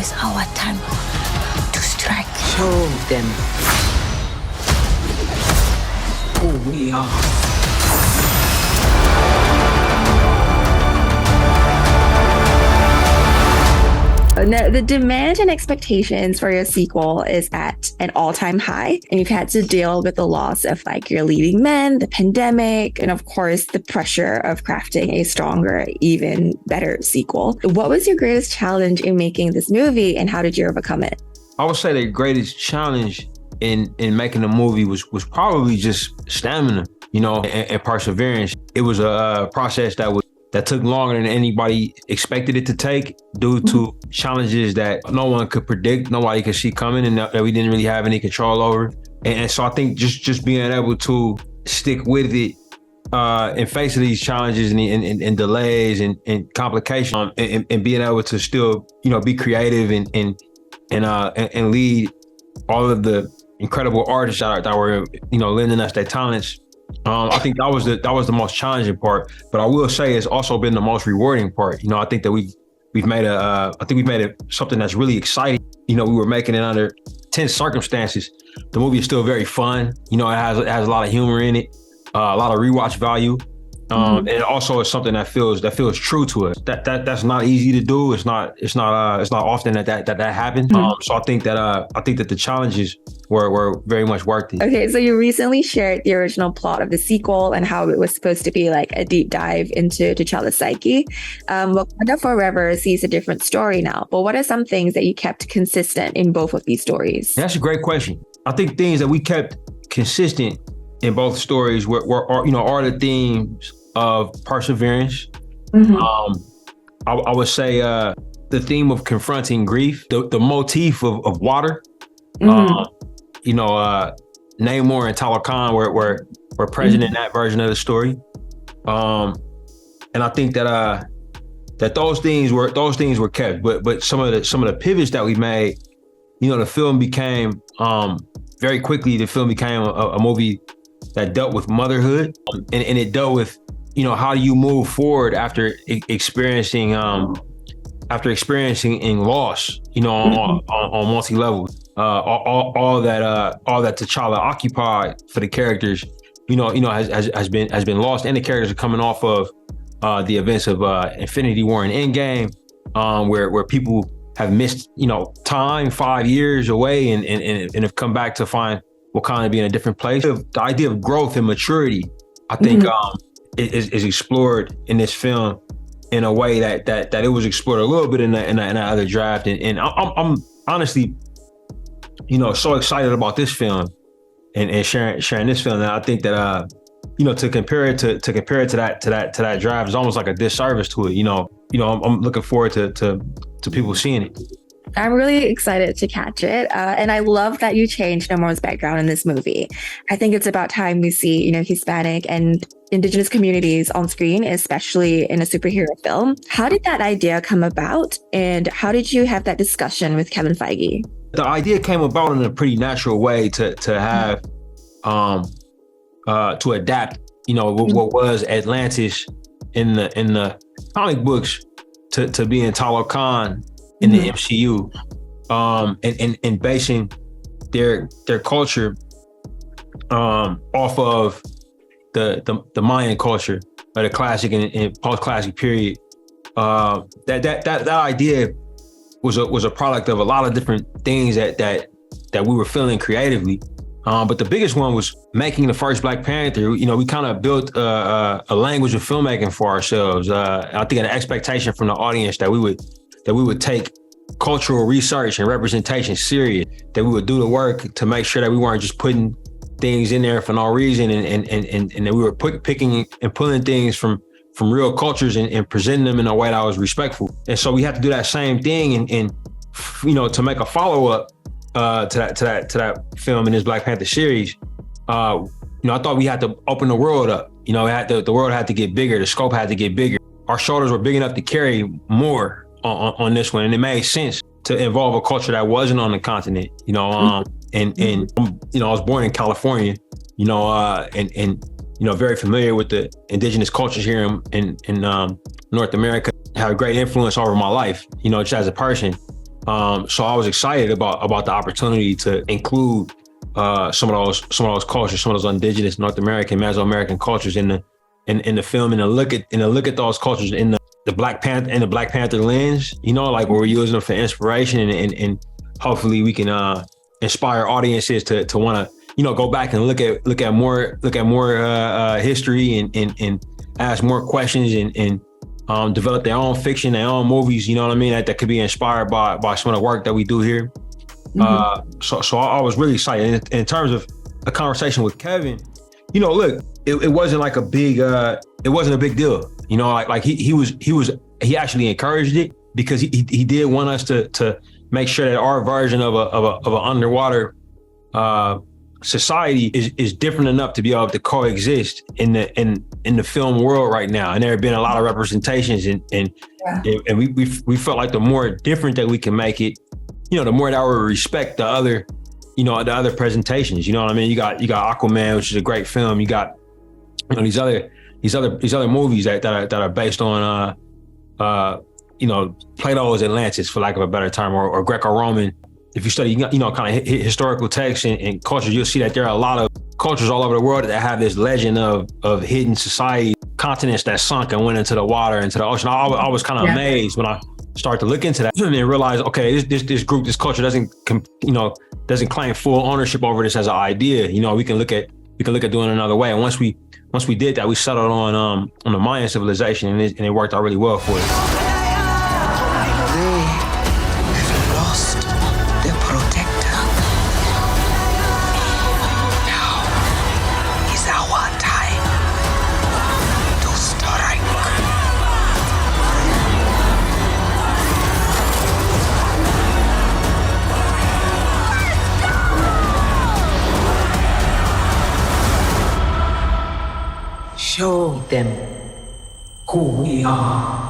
is our time to strike. Show them who we are. Now, the demand and expectations for your sequel is at an all-time high, and you've had to deal with the loss of like your leading men, the pandemic, and of course the pressure of crafting a stronger, even better sequel. What was your greatest challenge in making this movie, and how did you overcome it? I would say the greatest challenge in making the movie was probably just stamina, and perseverance. It was a process that took longer than anybody expected it to take due to challenges that no one could predict, nobody could see coming, and that we didn't really have any control over. And so I think just being able to stick with it in face of these challenges and delays and complications, and being able to still, be creative and lead all of the incredible artists that were, lending us their talents. I think that was the most challenging part, but I will say it's also been the most rewarding part. I think that we've made it something that's really exciting. We were making it under tense circumstances. The movie is still very fun. It has a lot of humor in it, a lot of rewatch value. And also it's something that feels true to us. That's not easy to do. It's not often that happens. So I think that the challenges were very much worth it. Okay, so you recently shared the original plot of the sequel and how it was supposed to be like a deep dive into T'Challa's psyche. Wakanda Forever sees a different story now, but what are some things that you kept consistent in both of these stories? That's a great question. I think things that we kept consistent in both stories are the themes of perseverance. I would say the theme of confronting grief, the motif of water. Namor and Talokan were present in that version of the story. And I think that those things were kept, but some of the pivots that we made, the film became very quickly. The film became a movie that dealt with motherhood, and it dealt with, how do you move forward after experiencing loss, on multi levels. All that T'Challa occupied for the characters, has been lost, and the characters are coming off of the events of Infinity War and Endgame, where people have missed, time 5 years away and have come back to find Wakanda be in a different place. The idea of growth and maturity, I think, is explored in this film in a way that it was explored a little bit in that other draft. And I'm honestly, so excited about this film and sharing this film that I think that to compare it to that draft is almost like a disservice to it. I'm looking forward to people seeing it. I'm really excited to catch it. And I love that you changed Namor's background in this movie. I think it's about time we see, Hispanic and Indigenous communities on screen, especially in a superhero film. How did that idea come about? And how did you have that discussion with Kevin Feige? The idea came about in a pretty natural way to have, to adapt, what was Atlantis in the comic books to being Talokan in the MCU, and basing their culture off of the Mayan culture, or the classic and post-classic period. That idea was a product of a lot of different things that we were feeling creatively. But the biggest one was making the first Black Panther. We kind of built a language of filmmaking for ourselves. I think an expectation from the audience that we would take cultural research and representation serious, that we would do the work to make sure that we weren't just putting things in there for no reason, and that we were picking and pulling things from real cultures and presenting them in a way that was respectful. And so we have to do that same thing and to make a follow-up to that film in this Black Panther series. I thought we had to open the world up. The world had to get bigger, the scope had to get bigger. Our shoulders were big enough to carry more on this one, and it made sense to involve a culture that wasn't on the continent. And I was born in California, and very familiar with the indigenous cultures here in North America. Had a great influence over my life, just as a person. So I was excited about the opportunity to include some of those cultures, some of those indigenous North American, Mesoamerican cultures in the film, and to look at those cultures in the Black Panther lens, you know, like where we're using them for inspiration, and hopefully we can inspire audiences to want to, you know, go back and look at more history and ask more questions and develop their own fiction, their own movies, you know what I mean, that could be inspired by some of the work that we do here. So I was really excited. In terms of a conversation with Kevin, you know, look, it wasn't like it wasn't a big deal, you know, like he actually encouraged it, because he did want us to make sure that our version of an underwater society is different enough to be able to coexist in the film world right now. And there have been a lot of representations, and we felt like the more different that we can make it, you know, the more that we respect the other presentations. You know what I mean? You got Aquaman, which is a great film. You got, you know, these other movies that are based on you know, Plato's Atlantis, for lack of a better term, or Greco-Roman. If you study, you know, kind of historical texts and cultures, you'll see that there are a lot of cultures all over the world that have this legend of hidden society, continents that sunk and went into the water, into the ocean. I was kind of amazed when I started to look into that and realize, okay, this group, this culture doesn't claim full ownership over this as an idea. You know, we can look at doing it another way. And once we did that, we settled on the Mayan civilization, and it worked out really well for us. Show them who we are.